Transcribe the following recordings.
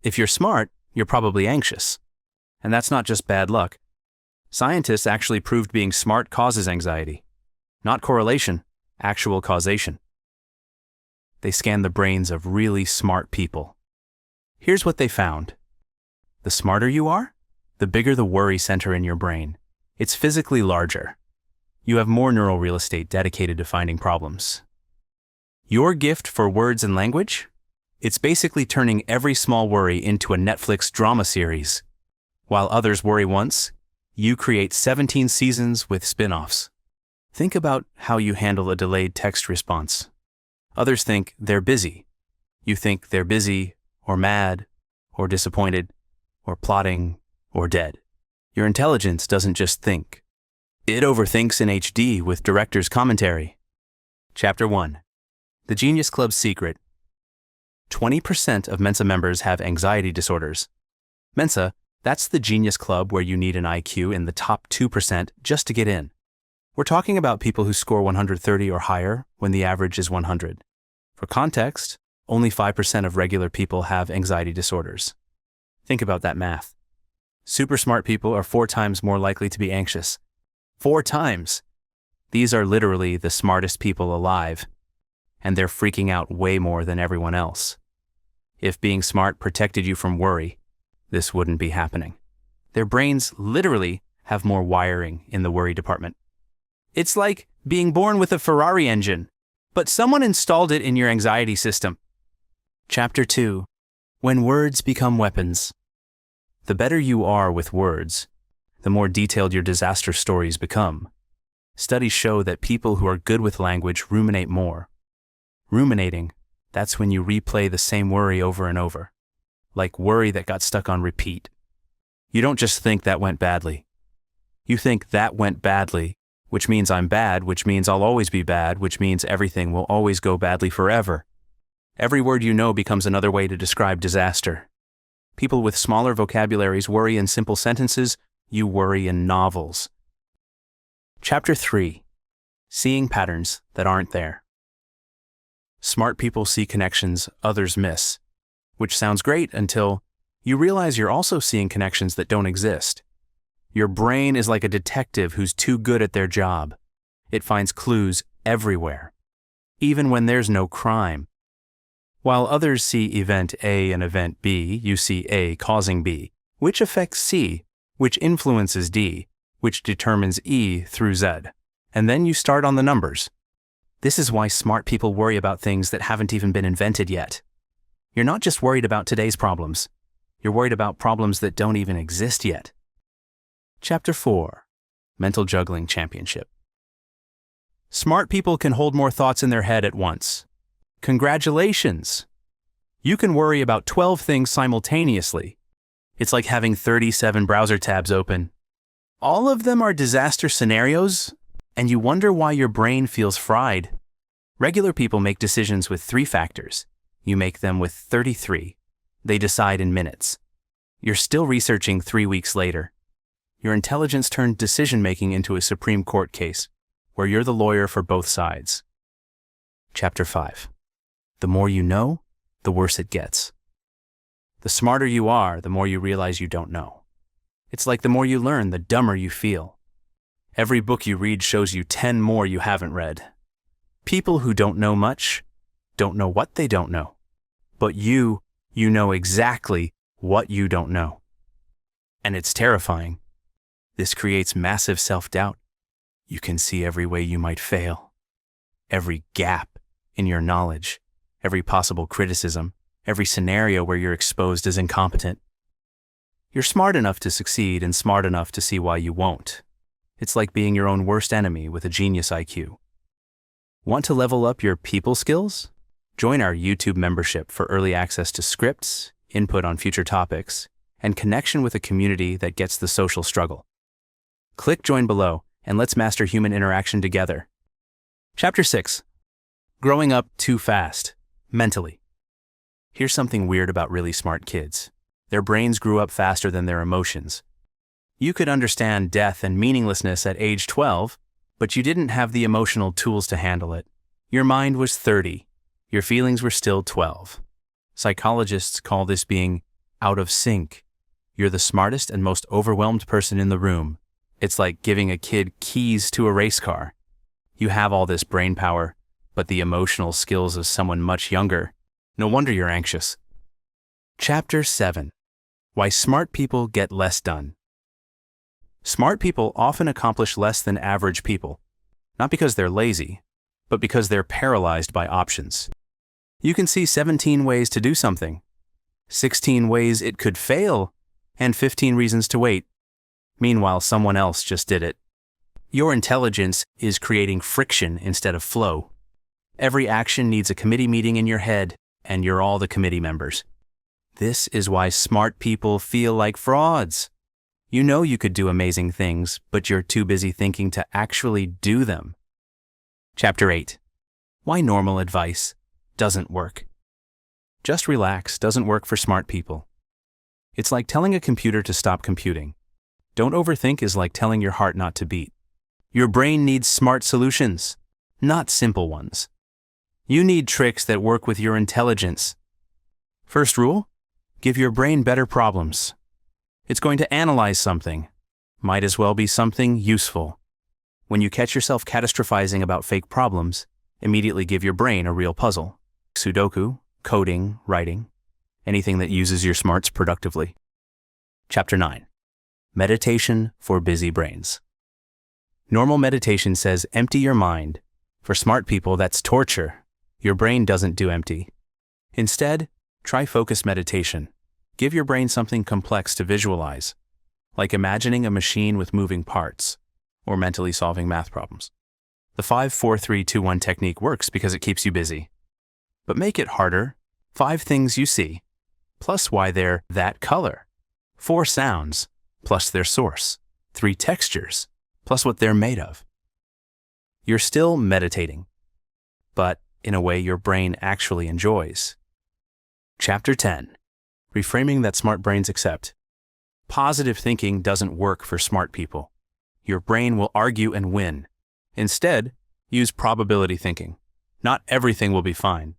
If you're smart, you're probably anxious. And that's not just bad luck. Scientists actually proved being smart causes anxiety. Not correlation, actual causation. They scanned the brains of really smart people. Here's what they found. The smarter you are, the bigger the worry center in your brain. It's physically larger. You have more neural real estate dedicated to finding problems. Your gift for words and language? It's basically turning every small worry into a Netflix drama series. While others worry once, you create 17 seasons with spin-offs. Think about how you handle a delayed text response. Others think they're busy. You think they're busy, or mad, or disappointed, or plotting, or dead. Your intelligence doesn't just think. It overthinks in HD with director's commentary. Chapter 1. The Genius Club's Secret. 20% of Mensa members have anxiety disorders. Mensa, that's the Genius Club where you need an IQ in the top 2% just to get in. We're talking about people who score 130 or higher when the average is 100. For context, only 5% of regular people have anxiety disorders. Think about that math. Super smart people are 4 times more likely to be anxious. 4 times! These are literally the smartest people alive, and they're freaking out way more than everyone else. If being smart protected you from worry, this wouldn't be happening. Their brains literally have more wiring in the worry department. It's like being born with a Ferrari engine, but someone installed it in your anxiety system. Chapter 2. When words become weapons. The better you are with words, the more detailed your disaster stories become. Studies show that people who are good with language ruminate more. Ruminating, that's when you replay the same worry over and over, like worry that got stuck on repeat. You don't just think that went badly. You think that went badly, which means I'm bad, which means I'll always be bad, which means everything will always go badly forever. Every word you know becomes another way to describe disaster. People with smaller vocabularies worry in simple sentences, you worry in novels. Chapter 3. Seeing patterns that aren't there. Smart people see connections others miss, which sounds great until you realize you're also seeing connections that don't exist. Your brain is like a detective who's too good at their job. It finds clues everywhere, even when there's no crime. While others see event A and event B, you see A causing B, which affects C, which influences D, which determines E through Z. And then you start on the numbers. This is why smart people worry about things that haven't even been invented yet. You're not just worried about today's problems. You're worried about problems that don't even exist yet. Chapter 4. Mental Juggling Championship. Smart people can hold more thoughts in their head at once. Congratulations! You can worry about 12 things simultaneously. It's like having 37 browser tabs open. All of them are disaster scenarios, and you wonder why your brain feels fried. Regular people make decisions with 3 factors. You make them with 33. They decide in minutes. You're still researching 3 weeks later. Your intelligence turned decision-making into a Supreme Court case, where you're the lawyer for both sides. Chapter 5. The more you know, the worse it gets. The smarter you are, the more you realize you don't know. It's like the more you learn, the dumber you feel. Every book you read shows you 10 more you haven't read. People who don't know much don't know what they don't know. But you know exactly what you don't know. And it's terrifying. This creates massive self-doubt. You can see every way you might fail, every gap in your knowledge, every possible criticism, every scenario where you're exposed as incompetent. You're smart enough to succeed and smart enough to see why you won't. It's like being your own worst enemy with a genius IQ. Want to level up your people skills? Join our YouTube membership for early access to scripts, input on future topics, and connection with a community that gets the social struggle. Click join below, and let's master human interaction together. Chapter 6. Growing up too fast, mentally. Here's something weird about really smart kids. Their brains grew up faster than their emotions. You could understand death and meaninglessness at age 12, but you didn't have the emotional tools to handle it. Your mind was 30. Your feelings were still 12. Psychologists call this being out of sync. You're the smartest and most overwhelmed person in the room. It's like giving a kid keys to a race car. You have all this brain power, but the emotional skills of someone much younger. No wonder you're anxious. Chapter 7. Why Smart People Get Less Done. Smart people often accomplish less than average people, not because they're lazy, but because they're paralyzed by options. You can see 17 ways to do something, 16 ways it could fail, and 15 reasons to wait. Meanwhile, someone else just did it. Your intelligence is creating friction instead of flow. Every action needs a committee meeting in your head, and you're all the committee members. This is why smart people feel like frauds. You know you could do amazing things, but you're too busy thinking to actually do them. Chapter 8. Why Normal Advice Doesn't Work. Just relax doesn't work for smart people. It's like telling a computer to stop computing. Don't overthink is like telling your heart not to beat. Your brain needs smart solutions, not simple ones. You need tricks that work with your intelligence. First rule, give your brain better problems. It's going to analyze something. Might as well be something useful. When you catch yourself catastrophizing about fake problems, immediately give your brain a real puzzle. Sudoku, coding, writing, anything that uses your smarts productively. Chapter 9. Meditation for Busy Brains. Normal meditation says empty your mind. For smart people, that's torture. Your brain doesn't do empty. Instead, try focused meditation. Give your brain something complex to visualize, like imagining a machine with moving parts, or mentally solving math problems. The 5-4-3-2-1 technique works because it keeps you busy. But make it harder. 5 things you see, plus why they're that color. 4 sounds, plus their source. 3 textures, plus what they're made of. You're still meditating, but in a way your brain actually enjoys. Chapter 10. Reframing that smart brains accept. Positive thinking doesn't work for smart people. Your brain will argue and win. Instead, use probability thinking. Not everything will be fine.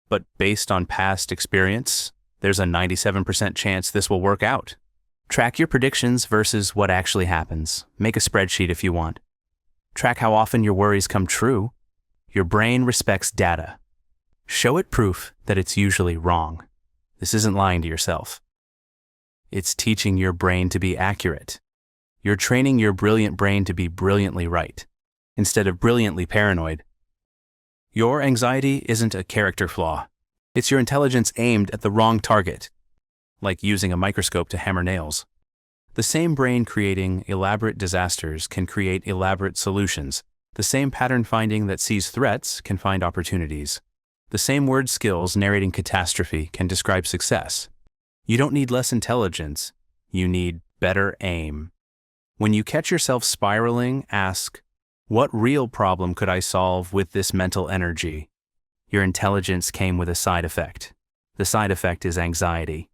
But based on past experience, there's a 97% chance this will work out. Track your predictions versus what actually happens. Make a spreadsheet if you want. Track how often your worries come true. Your brain respects data. Show it proof that it's usually wrong. This isn't lying to yourself. It's teaching your brain to be accurate. You're training your brilliant brain to be brilliantly right, instead of brilliantly paranoid. Your anxiety isn't a character flaw. It's your intelligence aimed at the wrong target, like using a microscope to hammer nails. The same brain creating elaborate disasters can create elaborate solutions. The same pattern finding that sees threats can find opportunities. The same word skills narrating catastrophe can describe success. You don't need less intelligence. You need better aim. When you catch yourself spiraling, ask, what real problem could I solve with this mental energy? Your intelligence came with a side effect. The side effect is anxiety.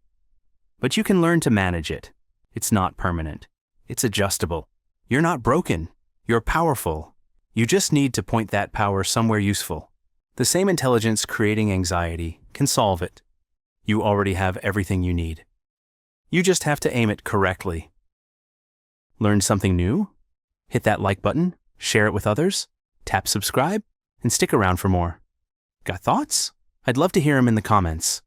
But you can learn to manage it. It's not permanent. It's adjustable. You're not broken. You're powerful. You just need to point that power somewhere useful. The same intelligence creating anxiety can solve it. You already have everything you need. You just have to aim it correctly. Learn something new? Hit that like button, share it with others, tap subscribe, and stick around for more. Got thoughts? I'd love to hear them in the comments.